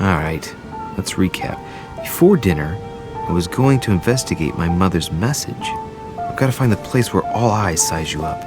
Alright, let's recap. Before dinner, I was going to investigate my mother's message. I've got to find the place where all eyes size you up.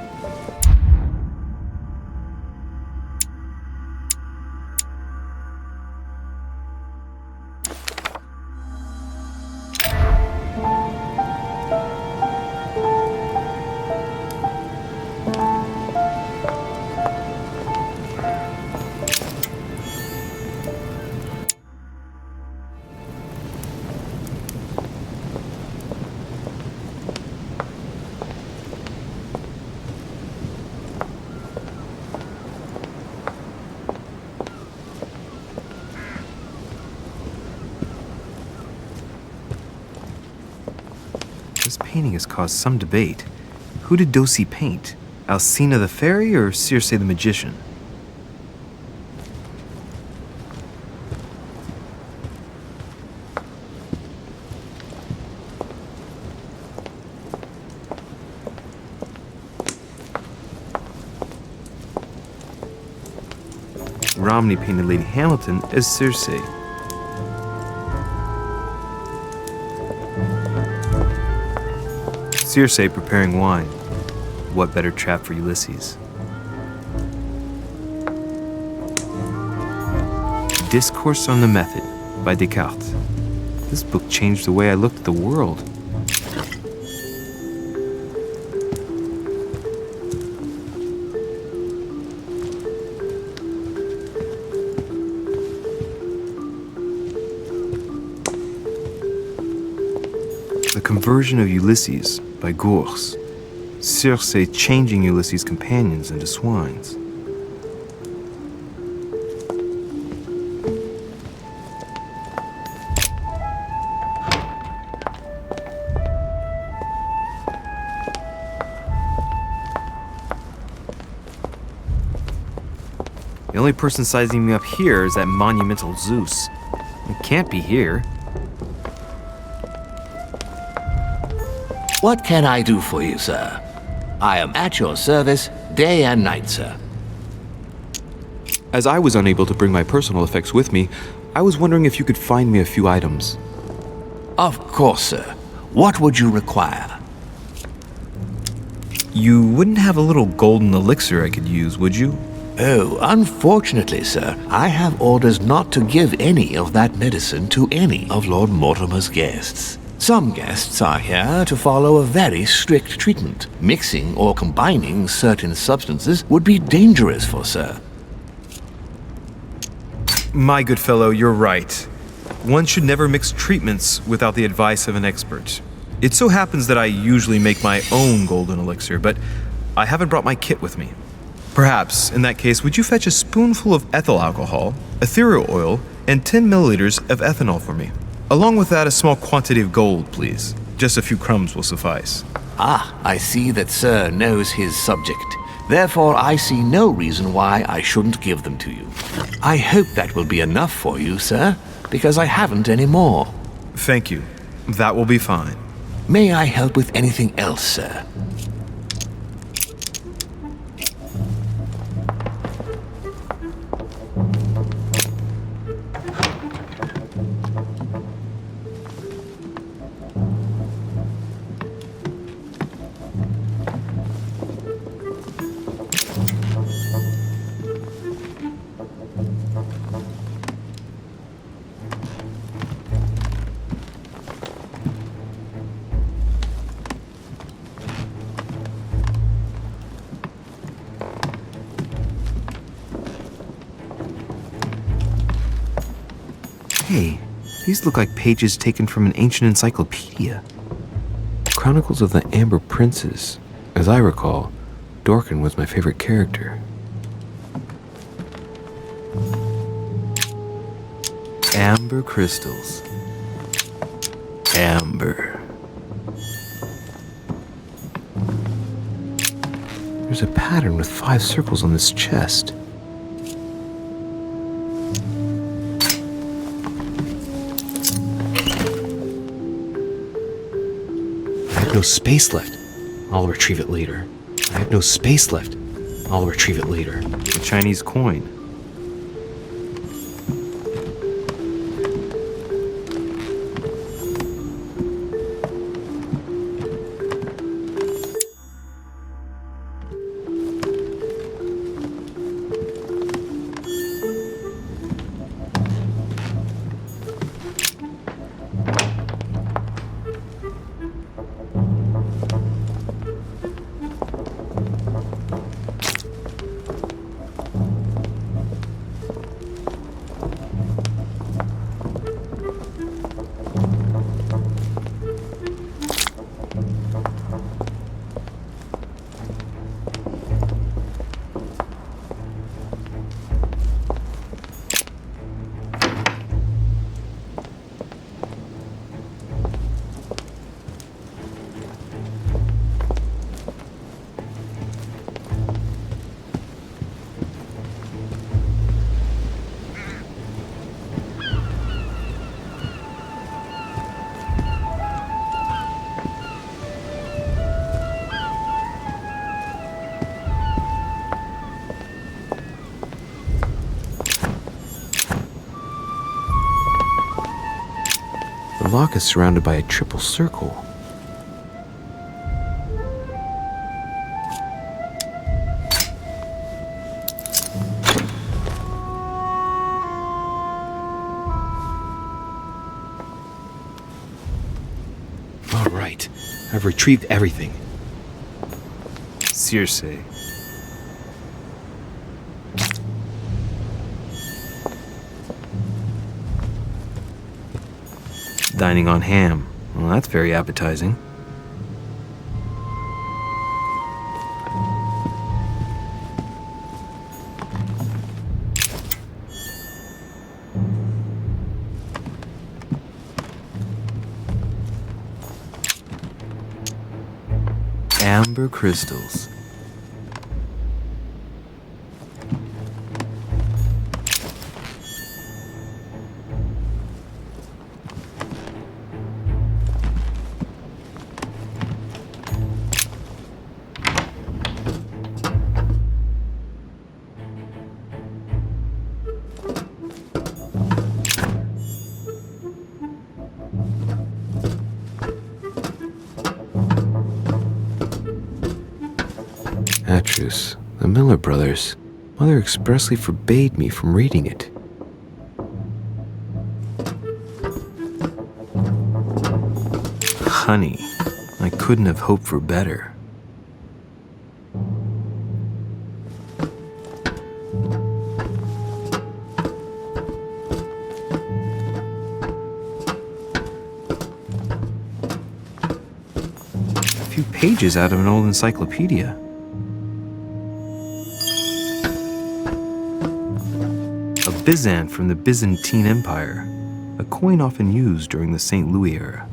This painting has caused some debate. Who did Dosey paint? Alcina the fairy or Circe the magician? Romney painted Lady Hamilton as Circe. Circe preparing wine. What better trap for Ulysses? Discourse on the Method by Descartes. This book changed the way I looked at the world. The Conversion of Ulysses by Gorgon. Circe changing Ulysses' companions into swines. The only person sizing me up here is that monumental Zeus. It can't be here. What can I do for you, sir? I am at your service day and night, sir. As I was unable to bring my personal effects with me, I was wondering if you could find me a few items. Of course, sir. What would you require? You wouldn't have a little golden elixir I could use, would you? Oh, unfortunately, sir, I have orders not to give any of that medicine to any of Lord Mortimer's guests. Some guests are here to follow a very strict treatment. Mixing or combining certain substances would be dangerous for sir. My good fellow, you're right. One should never mix treatments without the advice of an expert. It so happens that I usually make my own golden elixir, but I haven't brought my kit with me. Perhaps, in that case, would you fetch a spoonful of ethyl alcohol, ethereal oil, and 10 milliliters of ethanol for me? Along with that, a small quantity of gold, please. Just a few crumbs will suffice. Ah, I see that sir knows his subject. Therefore, I see no reason why I shouldn't give them to you. I hope that will be enough for you, sir, because I haven't any more. Thank you. That will be fine. May I help with anything else, sir? Hey, these look like pages taken from an ancient encyclopedia. Chronicles of the Amber Princes. As I recall, Gorgon was my favorite character. Amber crystals. Amber. There's a pattern with 5 circles on this chest. I have no space left. I'll retrieve it later. I have no space left. I'll retrieve it later. A Chinese coin. The lock is surrounded by a triple circle. All right, I've retrieved everything. Circe. Dining on ham. Well, that's very appetizing. Amber crystals. Atrus, the Miller brothers. Mother expressly forbade me from reading it. Honey, I couldn't have hoped for better. A few pages out of an old encyclopedia. A Byzant from the Byzantine Empire, a coin often used during the St. Louis era.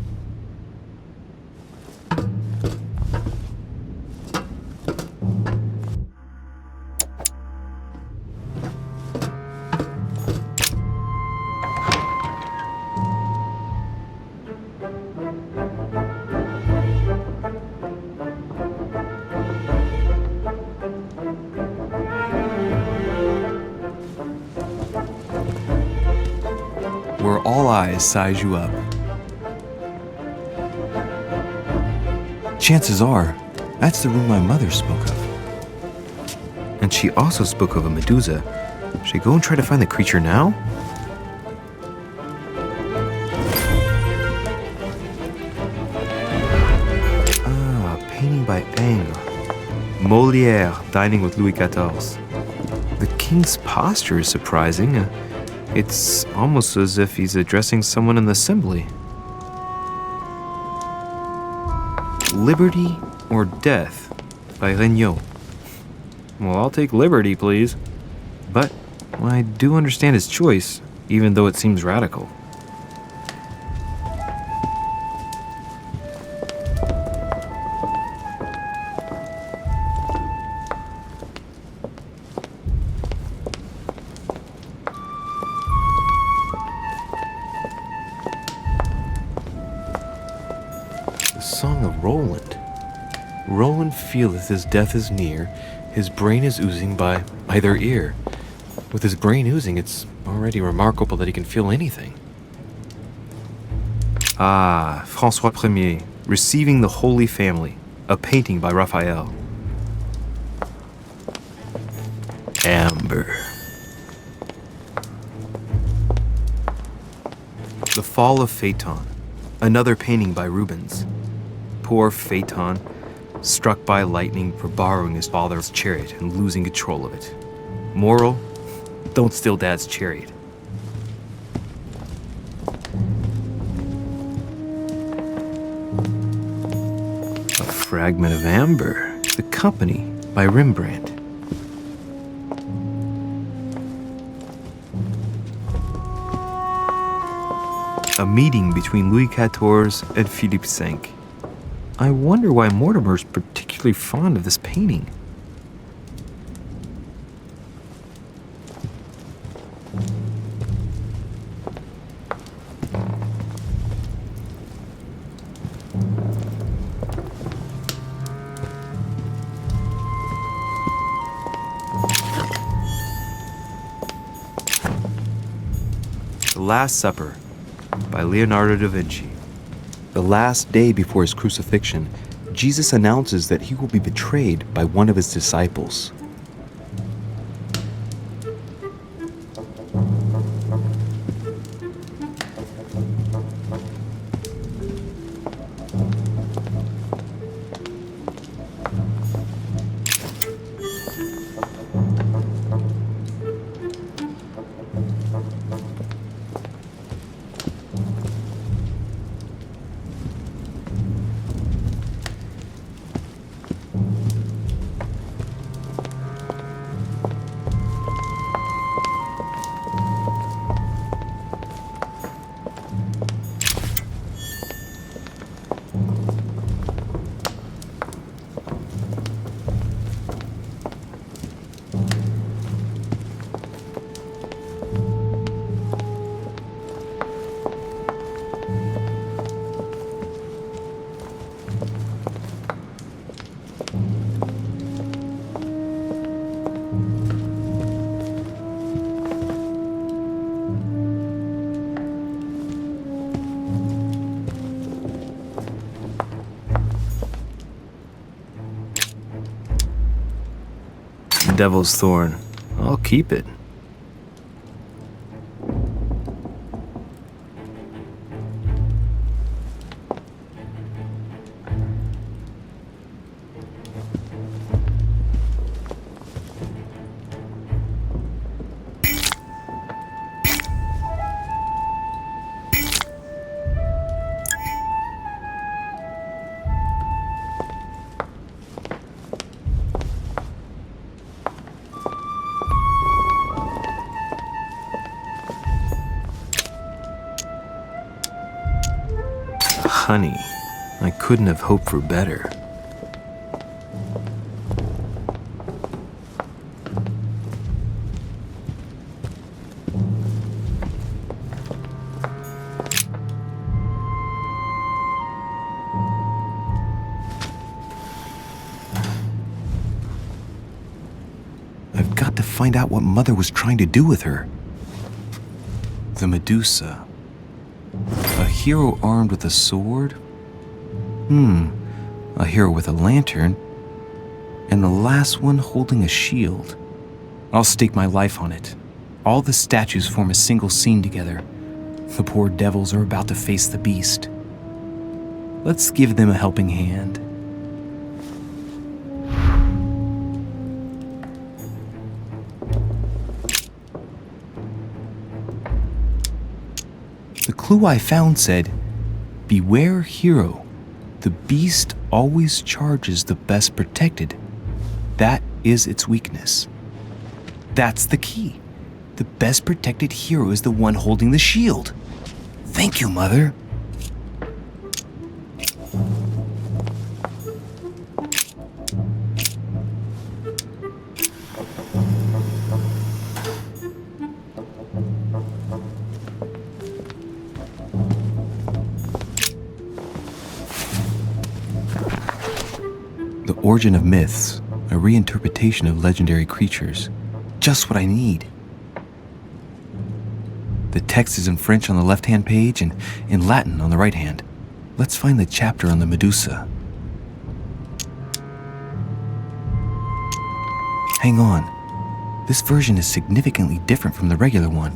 Where all eyes size you up. Chances are, that's the room my mother spoke of. And she also spoke of a Medusa. Should I go and try to find the creature now? Ah, a painting by Ingres. Molière dining with Louis XIV. The king's posture is surprising. It's almost as if he's addressing someone in the assembly. Liberty or Death by Regnault. Well, I'll take liberty, please. But I do understand his choice, even though it seems radical. The Song of Roland. Roland feeleth his death is near, his brain is oozing by either ear. With his brain oozing, it's already remarkable that he can feel anything. Ah, François Ier, Receiving the Holy Family, a painting by Raphael. Amber. The Fall of Phaeton, another painting by Rubens. Poor Phaeton, struck by lightning for borrowing his father's chariot and losing control of it. Moral, don't steal Dad's chariot. A Fragment of Amber, The Company by Rembrandt. A meeting between Louis XIV and Philippe V. I wonder why Mortimer's particularly fond of this painting. The Last Supper by Leonardo da Vinci. The last day before his crucifixion, Jesus announces that he will be betrayed by one of his disciples. Devil's Thorn. I'll keep it. Honey, I couldn't have hoped for better. I've got to find out what Mother was trying to do with her. The Medusa. A hero armed with a sword? A hero with a lantern? And the last one holding a shield. I'll stake my life on it. All the statues form a single scene together. The poor devils are about to face the beast. Let's give them a helping hand. The clue I found said, "Beware hero. The beast always charges the best protected. That is its weakness." That's the key. The best protected hero is the one holding the shield. Thank you, Mother. The origin of myths, a reinterpretation of legendary creatures. Just what I need. The text is in French on the left-hand page and in Latin on the right hand. Let's find the chapter on the Medusa. Hang on. This version is significantly different from the regular one.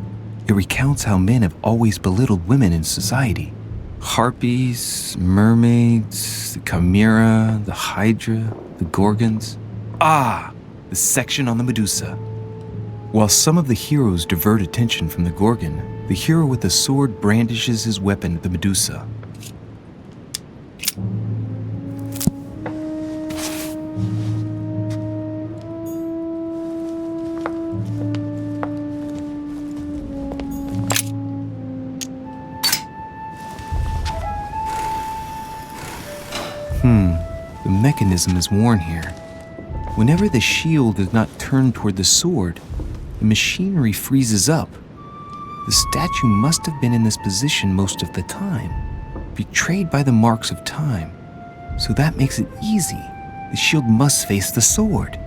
It recounts how men have always belittled women in society. Harpies, mermaids, the chimera, the hydra, the gorgons. Ah, the section on the Medusa. While some of the heroes divert attention from the Gorgon, the hero with the sword brandishes his weapon at the Medusa. The mechanism is worn here. Whenever the shield is not turned toward the sword, the machinery freezes up. The statue must have been in this position most of the time, betrayed by the marks of time. So that makes it easy. The shield must face the sword.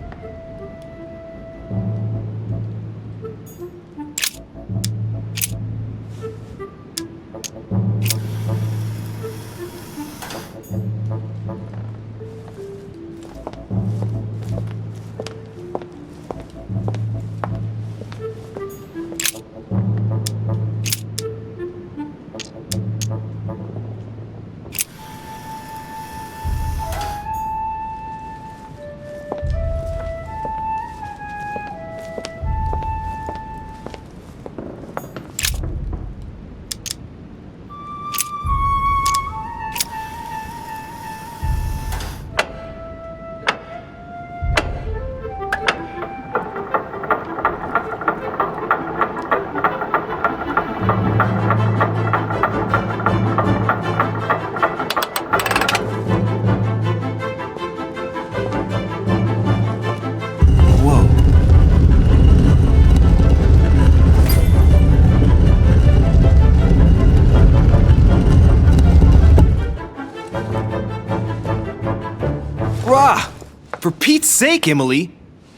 Rah! For Pete's sake, Emily!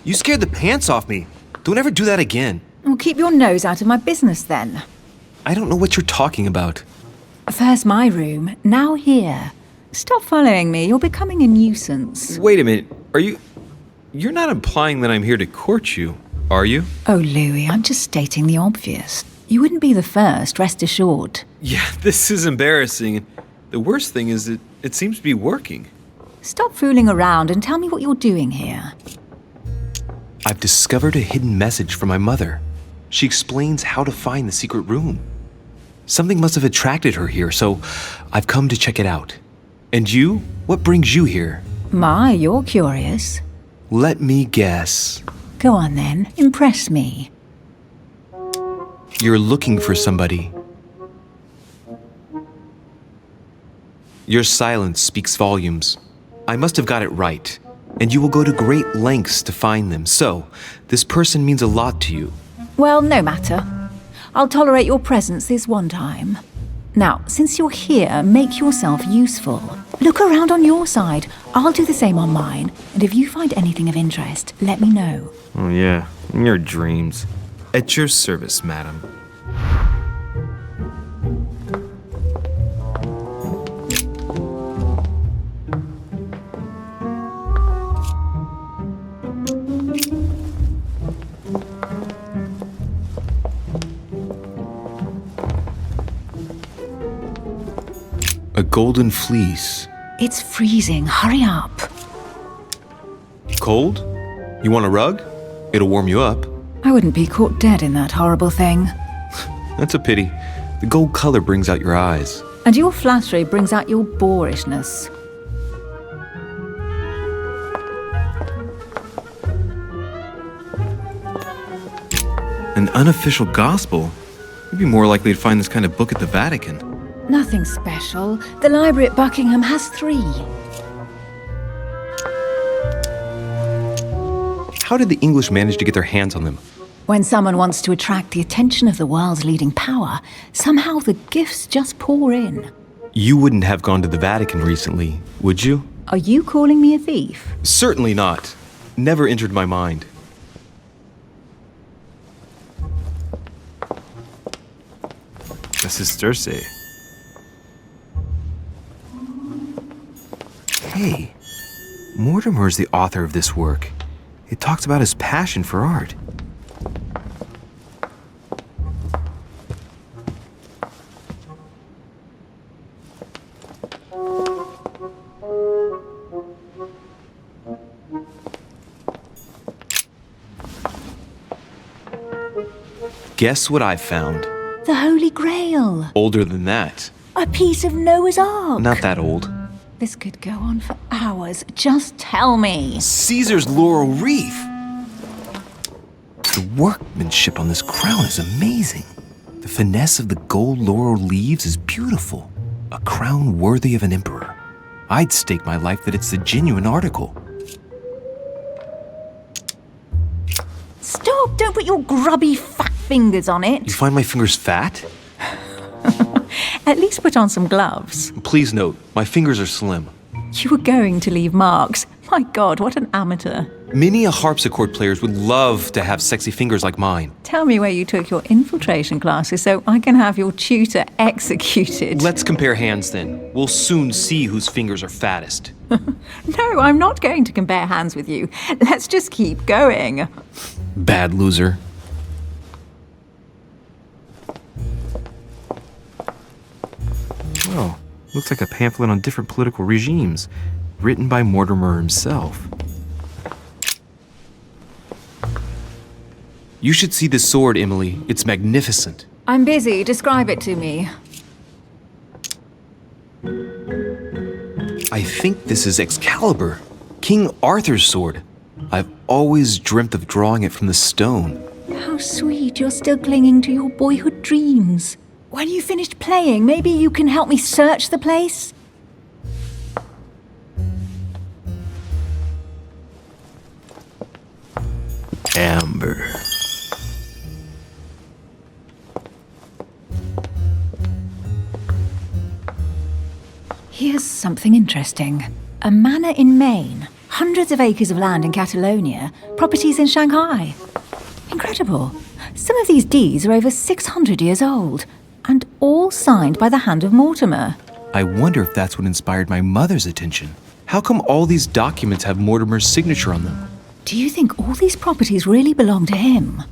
You scared the pants off me. Don't ever do that again. Well, keep your nose out of my business then. I don't know what you're talking about. First my room, now here. Stop following me, you're becoming a nuisance. Wait a minute. You're not implying that I'm here to court you, are you? Oh, Louis, I'm just stating the obvious. You wouldn't be the first, rest assured. Yeah, this is embarrassing. The worst thing is it seems to be working. Stop fooling around and tell me what you're doing here. I've discovered a hidden message from my mother. She explains how to find the secret room. Something must have attracted her here, so I've come to check it out. And you? What brings you here? My, you're curious. Let me guess. Go on then, impress me. You're looking for somebody. Your silence speaks volumes. I must have got it right. And you will go to great lengths to find them. So, this person means a lot to you. Well, no matter. I'll tolerate your presence this one time. Now, since you're here, make yourself useful. Look around on your side. I'll do the same on mine. And if you find anything of interest, let me know. Oh yeah, in your dreams. At your service, madam. A golden fleece. It's freezing. Hurry up. Cold? You want a rug? It'll warm you up. I wouldn't be caught dead in that horrible thing. That's a pity. The gold color brings out your eyes. And your flattery brings out your boorishness. An unofficial gospel? You'd be more likely to find this kind of book at the Vatican. Nothing special. The library at Buckingham has 3. How did the English manage to get their hands on them? When someone wants to attract the attention of the world's leading power, somehow the gifts just pour in. You wouldn't have gone to the Vatican recently, would you? Are you calling me a thief? Certainly not. Never entered my mind. This is Circe. Hey, Mortimer's the author of this work. It talks about his passion for art. Guess what I found? The Holy Grail. Older than that. A piece of Noah's Ark. Not that old. This could go on for hours. Just tell me. Caesar's laurel wreath! The workmanship on this crown is amazing. The finesse of the gold laurel leaves is beautiful. A crown worthy of an emperor. I'd stake my life that it's the genuine article. Stop! Don't put your grubby fat fingers on You it. find my fingers fat? At least put on some gloves. Please note, my fingers are slim. You were going to leave marks. My God, what an amateur. Many a harpsichord players would love to have sexy fingers like mine. Tell me where you took your infiltration classes so I can have your tutor executed. Let's compare hands then. We'll soon see whose fingers are fattest. No, I'm not going to compare hands with you. Let's just keep going. Bad loser. Oh, looks like a pamphlet on different political regimes, written by Mortimer himself. You should see this sword, Emily. It's magnificent. I'm busy. Describe it to me. I think this is Excalibur, King Arthur's sword. I've always dreamt of drawing it from the stone. How sweet. You're still clinging to your boyhood dreams. When you finished playing, maybe you can help me search the place? Amber. Here's something interesting. A manor in Maine, hundreds of acres of land in Catalonia, properties in Shanghai. Incredible. Some of these deeds are over 600 years old, and all signed by the hand of Mortimer. I wonder if that's what inspired my mother's attention. How come all these documents have Mortimer's signature on them? Do you think all these properties really belong to him?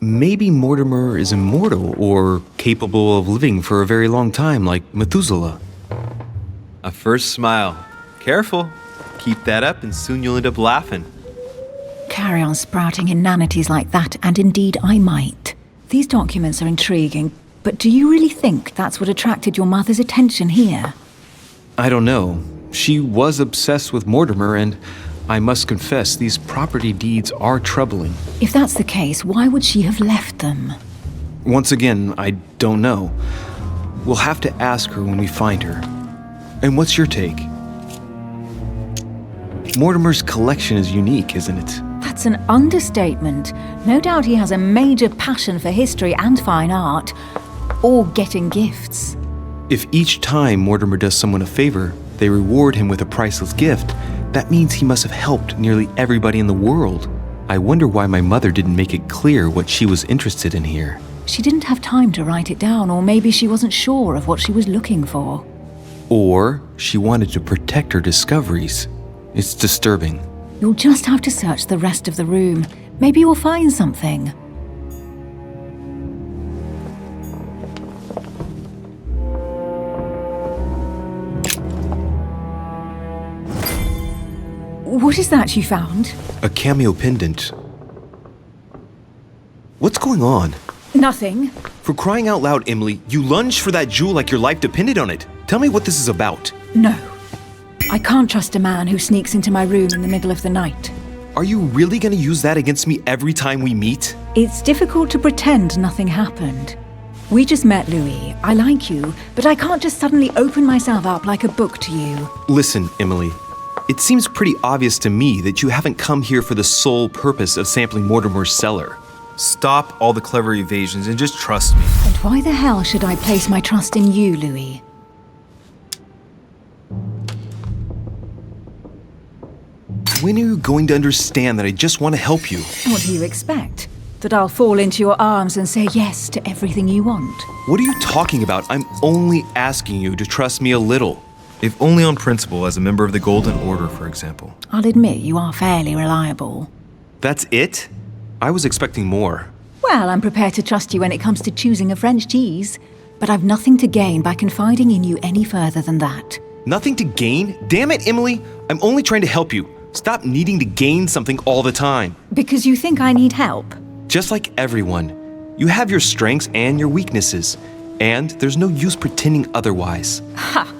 Maybe Mortimer is immortal or capable of living for a very long time, like Methuselah. A first smile. Careful. Keep that up and soon you'll end up laughing. Carry on sprouting inanities like that, and indeed I might. These documents are intriguing, but do you really think that's what attracted your mother's attention here? I don't know. She was obsessed with Mortimer, and I must confess, these property deeds are troubling. If that's the case, why would she have left them? Once again, I don't know. We'll have to ask her when we find her. And what's your take? Mortimer's collection is unique, isn't it? That's an understatement. No doubt he has a major passion for history and fine art, or getting gifts. If each time Mortimer does someone a favor, they reward him with a priceless gift, that means he must have helped nearly everybody in the world. I wonder why my mother didn't make it clear what she was interested in here. She didn't have time to write it down, or maybe she wasn't sure of what she was looking for. Or she wanted to protect her discoveries. It's disturbing. You'll just have to search the rest of the room. Maybe you'll find something. What is that you found? A cameo pendant. What's going on? Nothing. For crying out loud, Emily, you lunged for that jewel like your life depended on it. Tell me what this is about. No. I can't trust a man who sneaks into my room in the middle of the night. Are you really going to use that against me every time we meet? It's difficult to pretend nothing happened. We just met, Louis. I like you, but I can't just suddenly open myself up like a book to you. Listen, Emily. It seems pretty obvious to me that you haven't come here for the sole purpose of sampling Mortimer's cellar. Stop all the clever evasions and just trust me. And why the hell should I place my trust in you, Louis? When are you going to understand that I just want to help you? What do you expect? That I'll fall into your arms and say yes to everything you want? What are you talking about? I'm only asking you to trust me a little. If only on principle, as a member of the Golden Order, for example. I'll admit you are fairly reliable. That's it? I was expecting more. Well, I'm prepared to trust you when it comes to choosing a French cheese, but I've nothing to gain by confiding in you any further than that. Nothing to gain? Damn it, Emily! I'm only trying to help you. Stop needing to gain something all the time. Because you think I need help? Just like everyone, you have your strengths and your weaknesses, and there's no use pretending otherwise. Ha!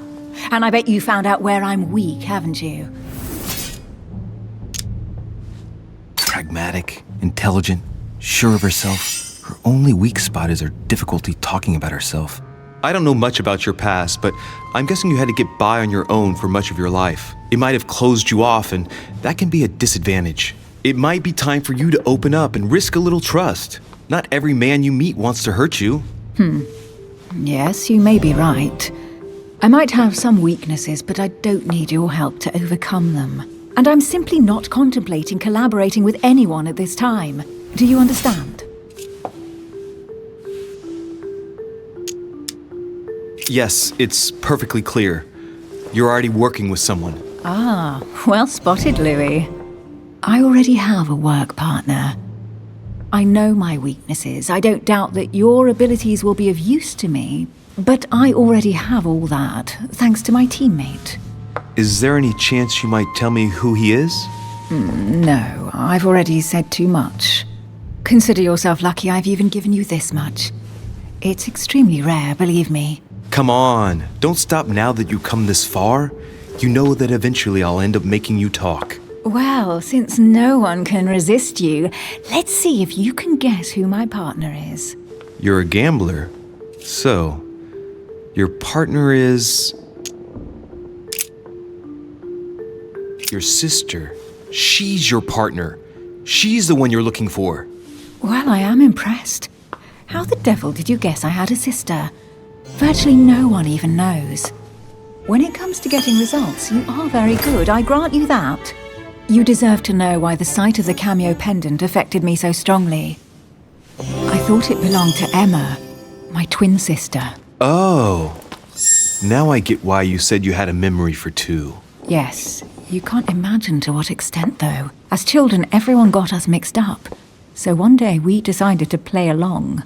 And I bet you found out where I'm weak, haven't you? Pragmatic, intelligent, sure of herself. Her only weak spot is her difficulty talking about herself. I don't know much about your past, but I'm guessing you had to get by on your own for much of your life. It might have closed you off, and that can be a disadvantage. It might be time for you to open up and risk a little trust. Not every man you meet wants to hurt you. Yes, you may be right. I might have some weaknesses, but I don't need your help to overcome them. And I'm simply not contemplating collaborating with anyone at this time. Do you understand? Yes, it's perfectly clear. You're already working with someone. Ah, well spotted, Louis. I already have a work partner. I know my weaknesses. I don't doubt that your abilities will be of use to me, but I already have all that, thanks to my teammate. Is there any chance you might tell me who he is? No, I've already said too much. Consider yourself lucky I've even given you this much. It's extremely rare, believe me. Come on, don't stop now that you've come this far. You know that eventually I'll end up making you talk. Well, since no one can resist you, let's see if you can guess who my partner is. You're a gambler. So, your partner is... your sister. She's your partner. She's the one you're looking for. Well, I am impressed. How the devil did you guess I had a sister? Virtually no one even knows. When it comes to getting results, you are very good, I grant you that. You deserve to know why the sight of the cameo pendant affected me so strongly. I thought it belonged to Emma, my twin sister. Oh, now I get why you said you had a memory for two. Yes, you can't imagine to what extent, though. As children, everyone got us mixed up. So one day we decided to play along.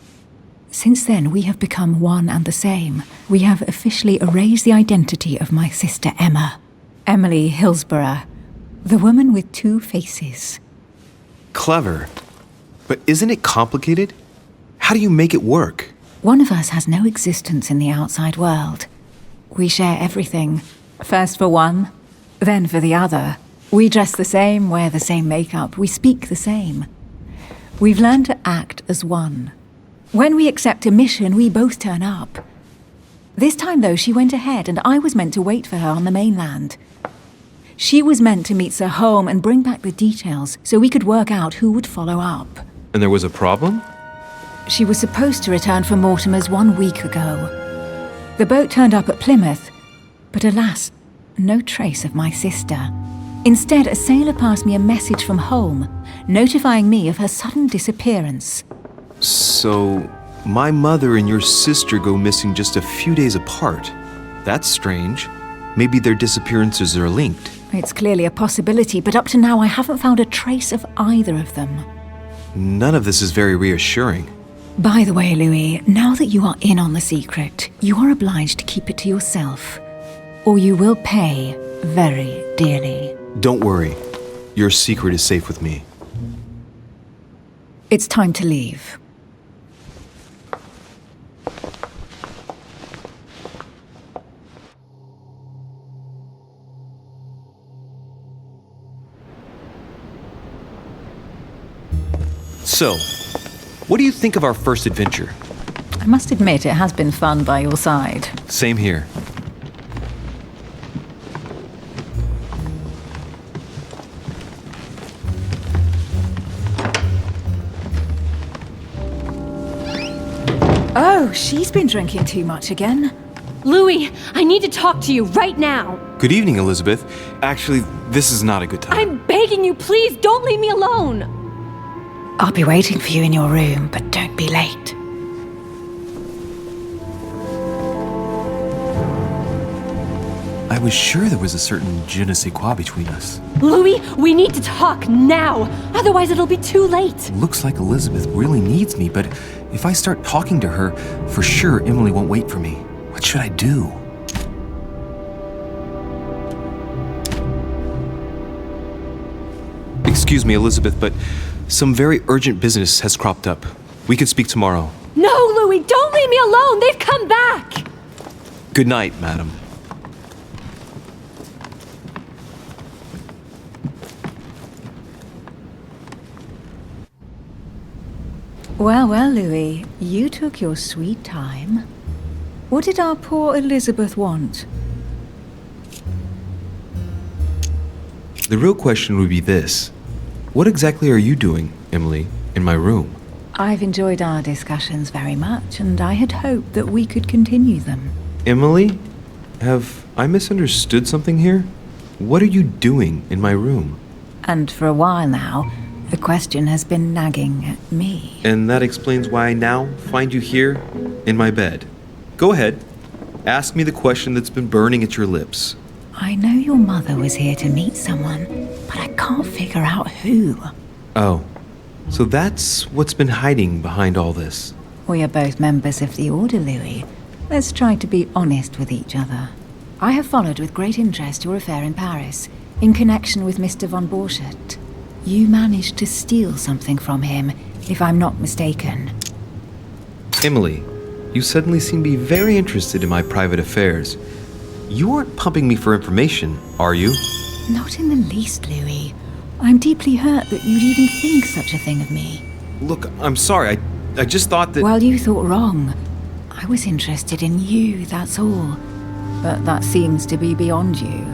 Since then, we have become one and the same. We have officially erased the identity of my sister Emma. Emily Hillsborough, the woman with two faces. Clever. But isn't it complicated? How do you make it work? One of us has no existence in the outside world. We share everything. First for one, then for the other. We dress the same, wear the same makeup, we speak the same. We've learned to act as one. When we accept a mission, we both turn up. This time, though, she went ahead and I was meant to wait for her on the mainland. She was meant to meet Sir Home and bring back the details so we could work out who would follow up. And there was a problem? She was supposed to return from Mortimer's 1 week ago. The boat turned up at Plymouth, but alas, no trace of my sister. Instead, a sailor passed me a message from home, notifying me of her sudden disappearance. So, my mother and your sister go missing just a few days apart. That's strange. Maybe their disappearances are linked. It's clearly a possibility, but up to now I haven't found a trace of either of them. None of this is very reassuring. By the way, Louis, now that you are in on the secret, you are obliged to keep it to yourself, or you will pay very dearly. Don't worry. Your secret is safe with me. It's time to leave. So, what do you think of our first adventure? I must admit it has been fun by your side. Same here. Oh, she's been drinking too much again. Louis, I need to talk to you right now. Good evening, Elizabeth. Actually, this is not a good time. I'm begging you, please don't leave me alone. I'll be waiting for you in your room, but don't be late. I was sure there was a certain je ne sais quoi between us. Louis, we need to talk now. Otherwise, it'll be too late. Looks like Elizabeth really needs me, but if I start talking to her, for sure Emily won't wait for me. What should I do? Excuse me, Elizabeth, but some very urgent business has cropped up. We can speak tomorrow. No, Louis, don't leave me alone. They've come back. Good night, madam. Well, well, Louis, you took your sweet time. What did our poor Elizabeth want? The real question would be this. What exactly are you doing, Emily, in my room? I've enjoyed our discussions very much, and I had hoped that we could continue them. Emily? Have I misunderstood something here? What are you doing in my room? And for a while now, the question has been nagging at me. And that explains why I now find you here, in my bed. Go ahead. Ask me the question that's been burning at your lips. I know your mother was here to meet someone, but I can't figure out who. Oh, so that's what's been hiding behind all this. We are both members of the Order, Louis. Let's try to be honest with each other. I have followed with great interest your affair in Paris, in connection with Mr. von Borchardt. You managed to steal something from him, if I'm not mistaken. Emily, you suddenly seem to be very interested in my private affairs. You aren't pumping me for information, are you? Not in the least, Louis. I'm deeply hurt that you'd even think such a thing of me. Look, I'm sorry. I just thought that... Well, you thought wrong. I was interested in you, that's all. But that seems to be beyond you.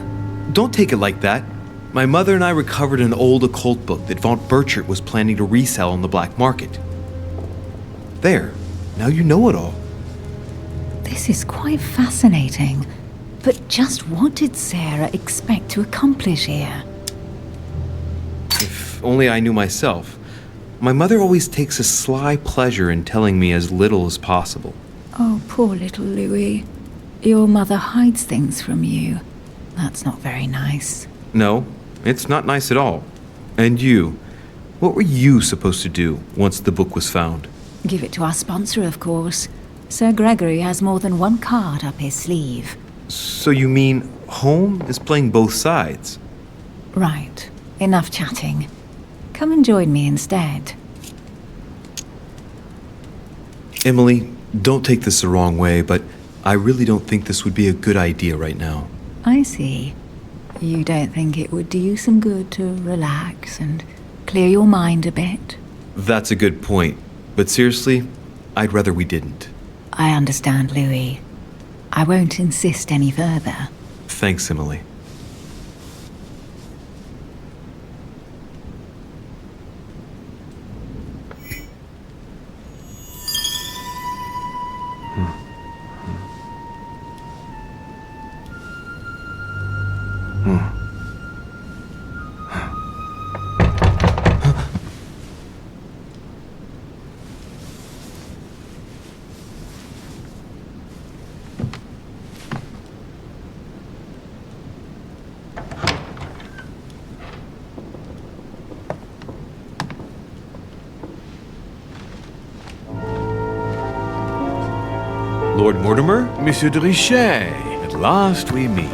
Don't take it like that. My mother and I recovered an old occult book that von Borchardt was planning to resell on the black market. There. Now you know it all. This is quite fascinating. But just what did Sarah expect to accomplish here? If only I knew myself. My mother always takes a sly pleasure in telling me as little as possible. Oh, poor little Louis. Your mother hides things from you. That's not very nice. No, it's not nice at all. And you, what were you supposed to do once the book was found? Give it to our sponsor, of course. Sir Gregory has more than one card up his sleeve. So you mean home is playing both sides? Right. Enough chatting. Come and join me instead. Emily, don't take this the wrong way, but I really don't think this would be a good idea right now. I see. You don't think it would do you some good to relax and clear your mind a bit? That's a good point. But seriously, I'd rather we didn't. I understand, Louis. I won't insist any further. Thanks, Emily. Lord Mortimer? Monsieur de Richet, at last we meet.